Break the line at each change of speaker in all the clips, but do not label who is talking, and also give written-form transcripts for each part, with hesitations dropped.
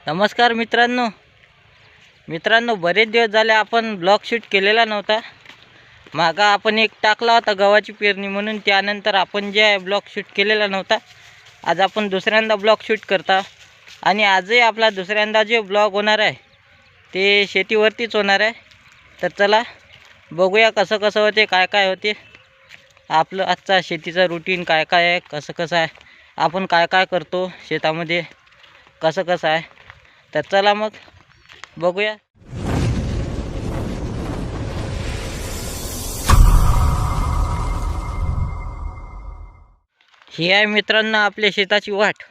नमस्कार मित्रांनो बरेच दिवस झाले आपण ब्लॉग शूट केलेला नव्हता. मागा आपण एक टाकला होता गव्हाची पेरणी म्हणून, त्यानंतर आपण जे ब्लॉग शूट केलेला नव्हता. आज आपण दुसऱ्यांदा ब्लॉग शूट करता आणि आजही आपला दुसऱ्यांदा जे ब्लॉग होणार आहे ते शेतीवरतीच होणार आहे. तर चला बघूया कसं कसं होते, काय काय होते आपलं आजचा शेतीचा रुटीन, काय काय आहे, कसं आहे, आपण काय काय करतो शेतामध्ये, कसं आहे. तर चला मग बघूया. ही आहे मित्रांनो आपल्या शेताची वाट,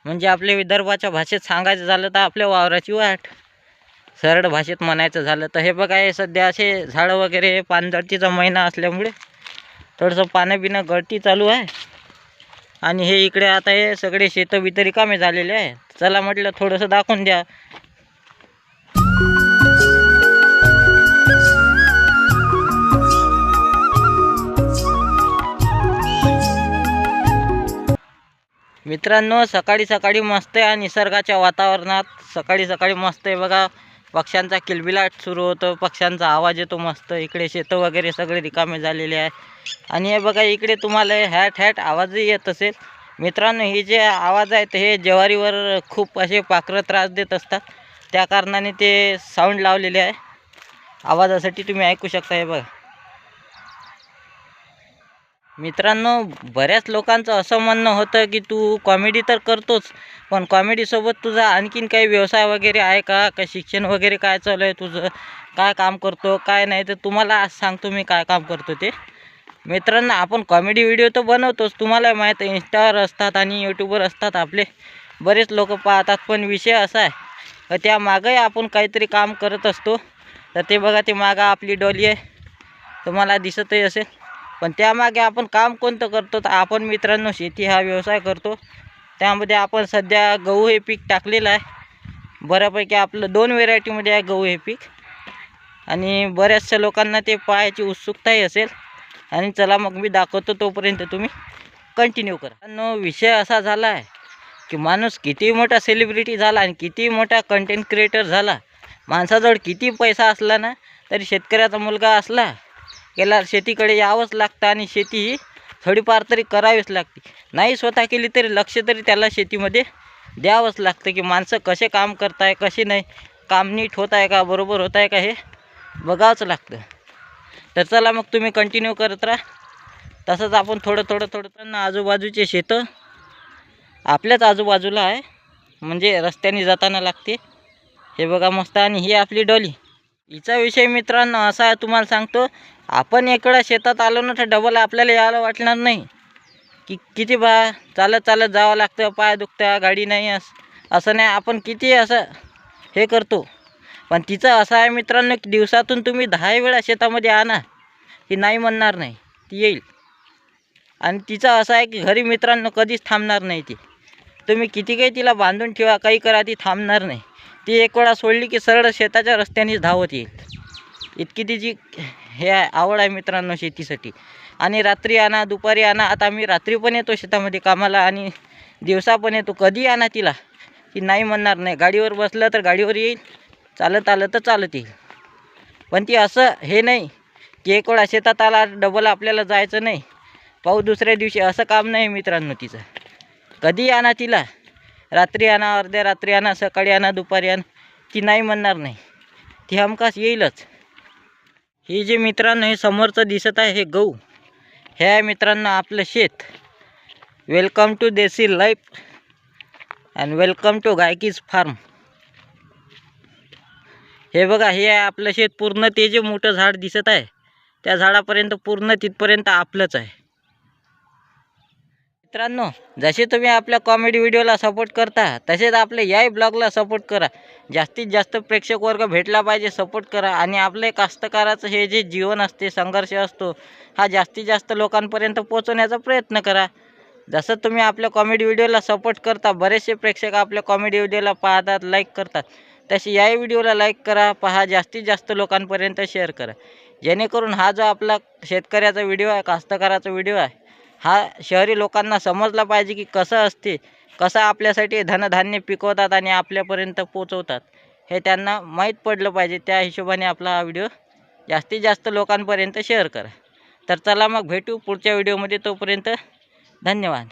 म्हणजे आपल्या विदर्भाच्या भाषेत सांगायचं झालं तर आपल्या वावराची वाट, सरळ भाषेत म्हणायचं झालं तर. हे बघा, हे सध्या असे झाडं वगैरे, पानगळतीचा महिना असल्यामुळे थोडंसं पानं बिनं गळती चालू आहे. आणि हे इकडे आता हे सगळे शेतं बितं रिकामे झालेले आहे. चला म्हटलं थोडंसं दाखवून द्या. मित्रांनो सकाळी सकाळी मस्त आहे, निसर्गाच्या वातावरणात सकाळी सकाळी मस्त आहे. बघा, पक्ष्यांचा किलबिलाट सुरू होतो, पक्ष्यांचा आवाज येतो मस्त. इकडे शेतं वगैरे सगळे रिकामे झालेले आहे. आणि हे बघा, इकडे तुम्हाला हॅट आवाजही येत असेल. मित्रांनो, हे जे आवाज आहेत हे ज्वारीवर खूप असे पाखरं त्रास देत असतात, त्या कारणाने ते साऊंड लावलेले आहे आवाजासाठी, तुम्ही ऐकू शकता. हे बघा मित्रांनो, बऱ्याच लोकांचं असं म्हणणं होतं की तू कॉमेडी तर करतोच, पण कॉमेडीसोबत तुझा आणखीन काही व्यवसाय वगैरे आहे का, काय शिक्षण वगैरे काय चालू आहे तुझं, काय काम करतो काय नाही. तर तुम्हाला आज सांगतो मी काय काम करतो ते. मित्रांनो, आपण कॉमेडी व्हिडिओ तर बनवतोच, तुम्हाला माहीत आहे, इंस्टावर असतात आणि यूट्यूबवर असतात, आपले बरेच लोक पाहतात. पण विषय असा आहे त्या मागंही आपण काहीतरी काम करत असतो. तर ते बघा, ते मागं आपली डॉली आहे, तुम्हाला दिसतही असेल. पण त्यामागे आपण काम कोणतं करतो, तर आपण मित्रांनो शेती हा व्यवसाय करतो. त्यामध्ये आपण सध्या गहू हे पीक टाकलेलं आहे. बऱ्यापैकी आपलं 2 व्हेरायटीमध्ये आहे गहू हे पीक, आणि बऱ्याचशा लोकांना ते पाहायची उत्सुकताही असेल. आणि चला मग मी दाखवतो, तोपर्यंत तुम्ही कंटिन्यू करा. विषय असा झाला आहे की माणूस किती मोठा सेलिब्रिटी झाला आणि किती मोठा कंटेंट क्रिएटर झाला, माणसाजवळ किती पैसा असला ना तरी शेतकऱ्याचा मुलगा असला गेला शेतीकडे यावंच लागतं, आणि शेती ही थोडीफार तरी करावीच लागते. नाही स्वतः केली तरी लक्ष तरी त्याला शेतीमध्ये द्यावंच लागतं, की माणसं कसे काम करत आहे, कसे नाही, काम नीट होत आहे का, बरोबर होत आहे का, हे बघावंच लागतं. तर चला मग तुम्ही कंटिन्यू करत राहा. तसंच आपण थोडं आजूबाजूचे शेतं आपल्याच आजूबाजूला आहे, म्हणजे रस्त्याने जाताना लागते. हे बघा मस्त. आणि ही आपली डॉली. हिचा विषय मित्रांनो असा आहे, तुम्हाला सांगतो, आपण इकडं शेतात आलो ना तर डबल आपल्याला यायला वाटणार नाही, की किती चालत चालत जावं लागतं, पाय दुखतं, गाडी नाही, असं नाही, आपण किती असं हे करतो. पण तिचं असं आहे मित्रांनो की दिवसातून तुम्ही 10 वेळा शेतामध्ये आणा, ती नाही म्हणणार नाही, ती येईल. आणि तिचं असं आहे की घरी मित्रांनो कधीच थांबणार नाही ती. तुम्ही किती काही तिला बांधून ठेवा, काही करा, ती थांबणार नाही. ती एक वेळा सोडली की सरळ शेताच्या रस्त्यानेच धावत येईल. इतकी तिची हे आहे, आवड आहे मित्रांनो शेतीसाठी. आणि रात्री आणा, दुपारी आणा. आता आम्ही रात्री पण येतो शेतामध्ये कामाला आणि दिवसा पण येतो. कधी आणा तिला, ती नाही म्हणणार नाही. गाडीवर बसलं तर गाडीवर येईल, चालत आलं तर चालत येईल. पण ती असं हे नाही की एक वेळा शेतात आला डबल आपल्याला जायचं नाही, पाहू दुसऱ्या दिवशी, असं काम नाही मित्रांनो तिचं. कधी आणा तिला, रात्री आणा, अर्ध्या रात्री आणा, सकाळी आणा, दुपारी आणा, ती नाही म्हणणार नाही, ती हमखास येईलच. हे जे मित्रांनो हे समोरचं दिसत आहे हे गहू, हे आहे मित्रांनो आपलं शेत. Welcome to desi life and welcome to Gaikis farm. हे बघा, हे आहे आपलं शेत पूर्ण. ते जे मोठं झाड दिसत आहे त्या झाडापर्यंत पूर्ण तिथपर्यंत आपलंच आहे. मित्रांनो, जसे तुम्ही आपल्या कॉमेडी व्हिडिओला सपोर्ट करता तसेच आपल्या याही ब्लॉगला सपोर्ट करा. जास्तीत जास्त प्रेक्षक वर्ग भेटला पाहिजे, सपोर्ट करा. आणि आपले कास्तकाराचं हे जे जीवन असते, संघर्ष असतो, हा जास्तीत जास्त लोकांपर्यंत पोहोचवण्याचा प्रयत्न करा. जसं तुम्ही आपल्या कॉमेडी व्हिडिओला सपोर्ट करता, बरेचसे प्रेक्षक आपल्या कॉमेडी व्हिडिओला पाहतात, लाईक करतात, तसे याही व्हिडिओला लाईक करा, पहा, जास्तीत जास्त लोकांपर्यंत शेअर करा, जेणेकरून हा जो आपला शेतकऱ्याचा व्हिडिओ आहे, कास्तकाराचा व्हिडिओ आहे, हा शहरी लोकांना समजला पाहिजे की कसं असते, कसं आपल्यासाठी धनधान्य पिकवतात आणि आपल्यापर्यंत पोचवतात हे त्यांना माहीत पडलं पाहिजे. त्या हिशोबाने आपला हा व्हिडिओ जास्तीत जास्त लोकांपर्यंत शेअर करा. तर चला मग भेटू पुढच्या व्हिडिओमध्ये. तोपर्यंत धन्यवाद.